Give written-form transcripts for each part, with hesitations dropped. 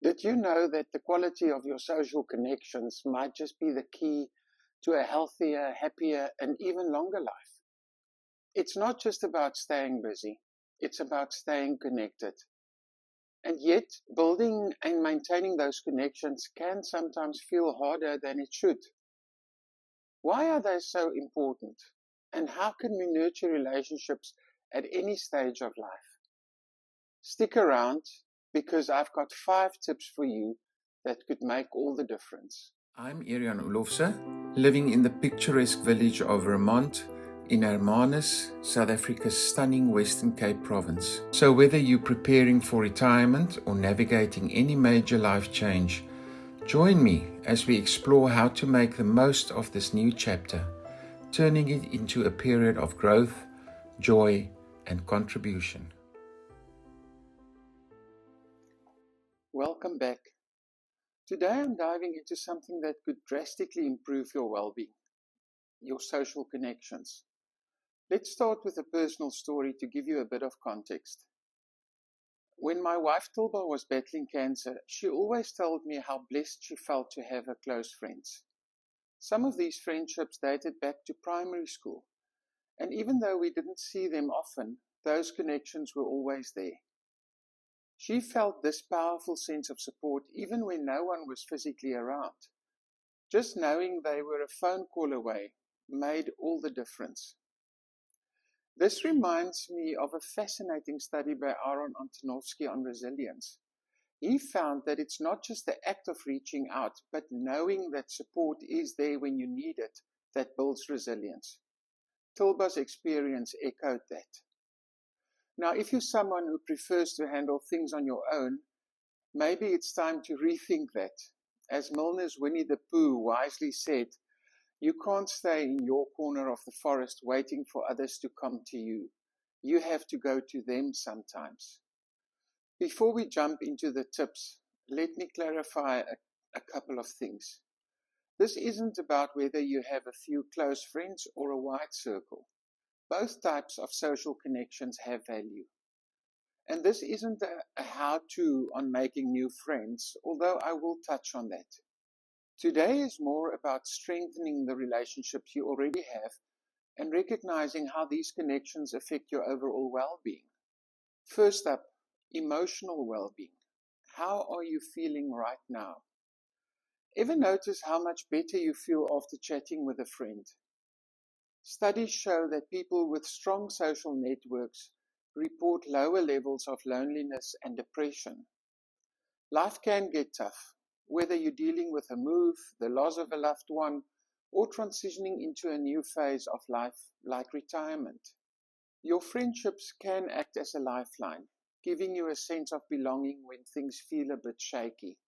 Did you know that the quality of your social connections might just be the key to a healthier, happier, and even longer life? It's not just about staying busy, it's about staying connected. And yet, building and maintaining those connections can sometimes feel harder than it should. Why are they so important? And how can we nurture relationships at any stage of life? Stick around, because I've got 5 tips for you that could make all the difference. I'm Irian Olofse, living in the picturesque village of Vermont in Hermanus, South Africa's stunning Western Cape province. So whether you're preparing for retirement or navigating any major life change, join me as we explore how to make the most of this new chapter, turning it into a period of growth, joy, and contribution. Welcome back. Today I'm diving into something that could drastically improve your well-being, your social connections. Let's start with a personal story to give you a bit of context. When my wife Tilba was battling cancer, she always told me how blessed she felt to have her close friends. Some of these friendships dated back to primary school, and even though we didn't see them often, those connections were always there. She felt this powerful sense of support even when no one was physically around. Just knowing they were a phone call away made all the difference. This reminds me of a fascinating study by Aaron Antonovsky on resilience. He found that it's not just the act of reaching out, but knowing that support is there when you need it, that builds resilience. Tilba's experience echoed that. Now, if you're someone who prefers to handle things on your own, maybe it's time to rethink that. As Milner's Winnie the Pooh wisely said, you can't stay in your corner of the forest waiting for others to come to you. You have to go to them sometimes. Before we jump into the tips, let me clarify a couple of things. This isn't about whether you have a few close friends or a wide circle. Both types of social connections have value. And this isn't a how-to on making new friends, although I will touch on that. Today is more about strengthening the relationships you already have and recognizing how these connections affect your overall well-being. First up, emotional well-being. How are you feeling right now? Ever notice how much better you feel after chatting with a friend? Studies show that people with strong social networks report lower levels of loneliness and depression. Life can get tough, whether you're dealing with a move, the loss of a loved one, or transitioning into a new phase of life like retirement. Your friendships can act as a lifeline, giving you a sense of belonging when things feel a bit shaky.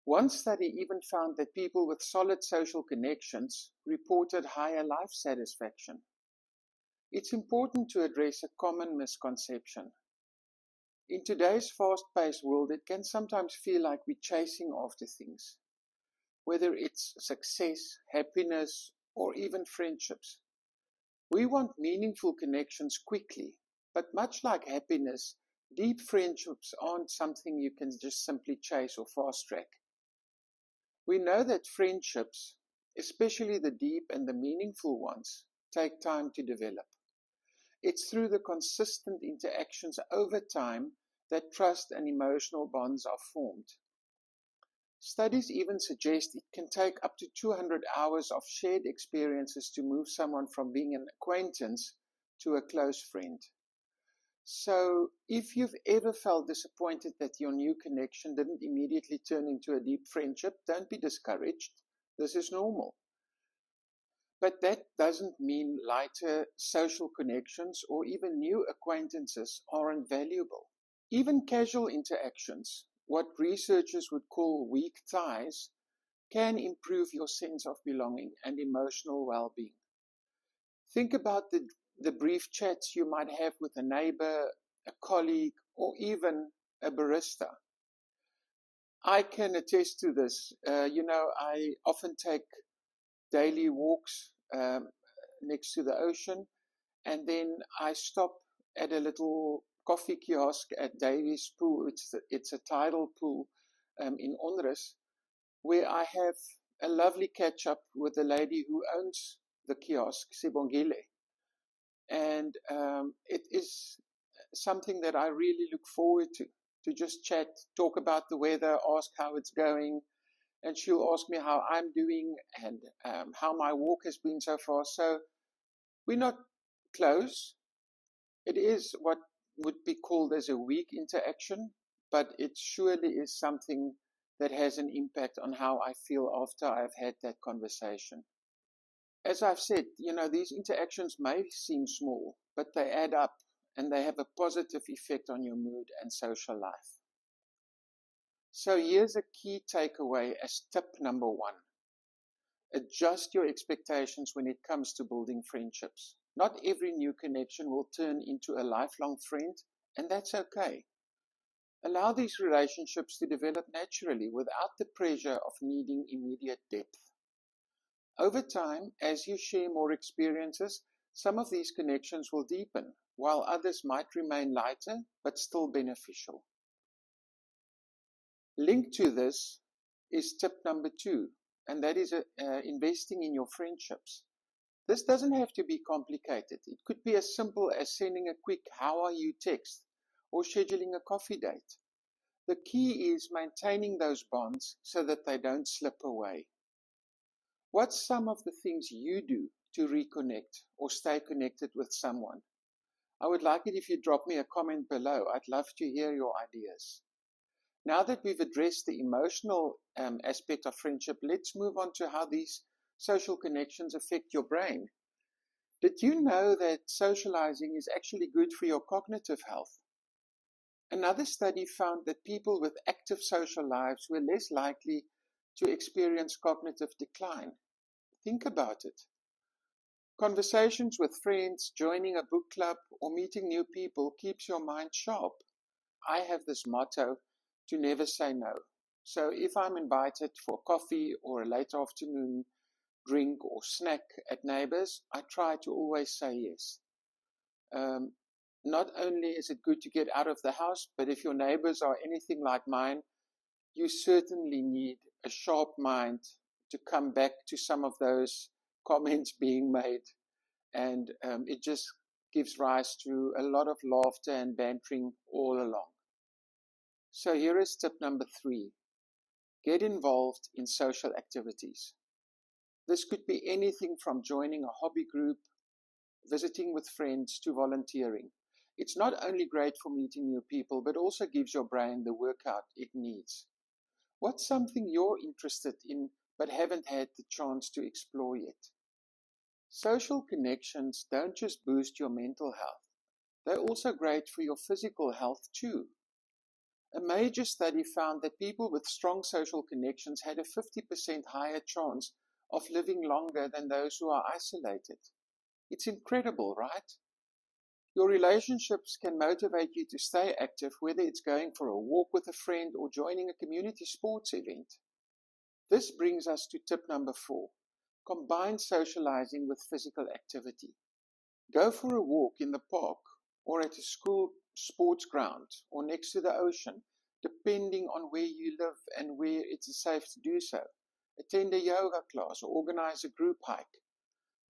One study even found that people with solid social connections reported higher life satisfaction. It's important to address a common misconception. In today's fast-paced world, it can sometimes feel like we're chasing after things, whether it's success, happiness, or even friendships. We want meaningful connections quickly, but much like happiness, deep friendships aren't something you can just simply chase or fast-track. We know that friendships, especially the deep and the meaningful ones, take time to develop. It's through the consistent interactions over time that trust and emotional bonds are formed. Studies even suggest it can take up to 200 hours of shared experiences to move someone from being an acquaintance to a close friend. So, if you've ever felt disappointed that your new connection didn't immediately turn into a deep friendship, don't be discouraged. This is normal. But that doesn't mean lighter social connections or even new acquaintances aren't valuable. Even casual interactions, what researchers would call weak ties, can improve your sense of belonging and emotional well-being. Think about the brief chats you might have with a neighbor, a colleague, or even a barista. I can attest to this. I often take daily walks next to the ocean, and then I stop at a little coffee kiosk at Davy's Pool. It's a tidal pool in Onrus, where I have a lovely catch-up with the lady who owns the kiosk, Sibongile. And it is something that I really look forward to just chat, talk about the weather, ask how it's going, and she'll ask me how I'm doing and how my walk has been so far. So we're not close. It is what would be called as a weak interaction, but it surely is something that has an impact on how I feel after I've had that conversation. As I've said, these interactions may seem small, but they add up and they have a positive effect on your mood and social life. So here's a key takeaway as tip number 1. Adjust your expectations when it comes to building friendships. Not every new connection will turn into a lifelong friend, and that's okay. Allow these relationships to develop naturally without the pressure of needing immediate depth. Over time, as you share more experiences, some of these connections will deepen, while others might remain lighter but still beneficial. Linked to this is tip number 2, and that is investing in your friendships. This doesn't have to be complicated. It could be as simple as sending a quick "how are you" text or scheduling a coffee date. The key is maintaining those bonds so that they don't slip away. What's some of the things you do to reconnect or stay connected with someone? I would like it if you drop me a comment below. I'd love to hear your ideas. Now that we've addressed the emotional aspect of friendship, let's move on to how these social connections affect your brain. Did you know that socializing is actually good for your cognitive health? Another study found that people with active social lives were less likely to experience cognitive decline. Think about it. Conversations with friends, joining a book club, or meeting new people keeps your mind sharp. I have this motto to never say no. So if I'm invited for coffee or a late afternoon drink or snack at neighbors, I try to always say yes. Not only is it good to get out of the house, but if your neighbors are anything like mine, you certainly need a sharp mind to come back to some of those comments being made. And it just gives rise to a lot of laughter and bantering all along. So here is tip number 3. Get involved in social activities. This could be anything from joining a hobby group, visiting with friends, to volunteering. It's not only great for meeting new people, but also gives your brain the workout it needs. What's something you're interested in but haven't had the chance to explore yet? Social connections don't just boost your mental health. They're also great for your physical health too. A major study found that people with strong social connections had a 50% higher chance of living longer than those who are isolated. It's incredible, right? Your relationships can motivate you to stay active, whether it's going for a walk with a friend or joining a community sports event. This brings us to tip number 4. Combine socializing with physical activity. Go for a walk in the park or at a school sports ground or next to the ocean, depending on where you live and where it's safe to do so. Attend a yoga class or organize a group hike.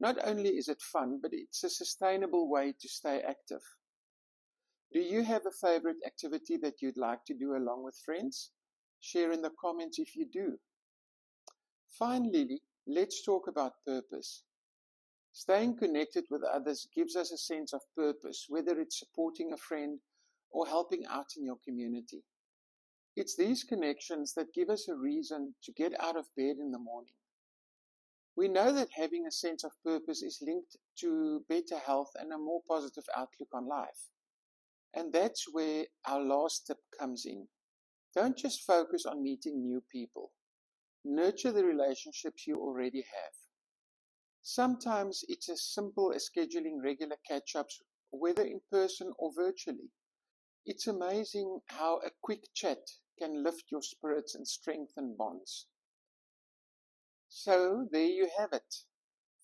Not only is it fun, but it's a sustainable way to stay active. Do you have a favorite activity that you'd like to do along with friends? Share in the comments if you do. Finally, let's talk about purpose. Staying connected with others gives us a sense of purpose, whether it's supporting a friend or helping out in your community. It's these connections that give us a reason to get out of bed in the morning. We know that having a sense of purpose is linked to better health and a more positive outlook on life. And that's where our last tip comes in. Don't just focus on meeting new people. Nurture the relationships you already have. Sometimes it's as simple as scheduling regular catch-ups, whether in person or virtually. It's amazing how a quick chat can lift your spirits and strengthen bonds. So there you have it.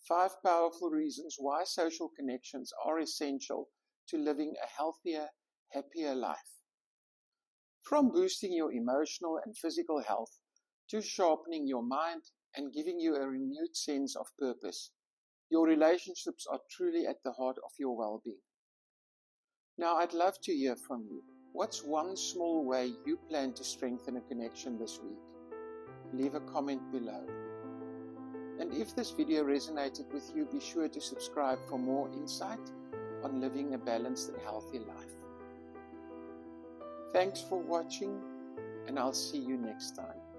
5 powerful reasons why social connections are essential to living a healthier, happier life. From boosting your emotional and physical health to sharpening your mind and giving you a renewed sense of purpose, your relationships are truly at the heart of your well-being. Now, I'd love to hear from you. What's one small way you plan to strengthen a connection this week? Leave a comment below. And if this video resonated with you, be sure to subscribe for more insight on living a balanced and healthy life. Thanks for watching, and I'll see you next time.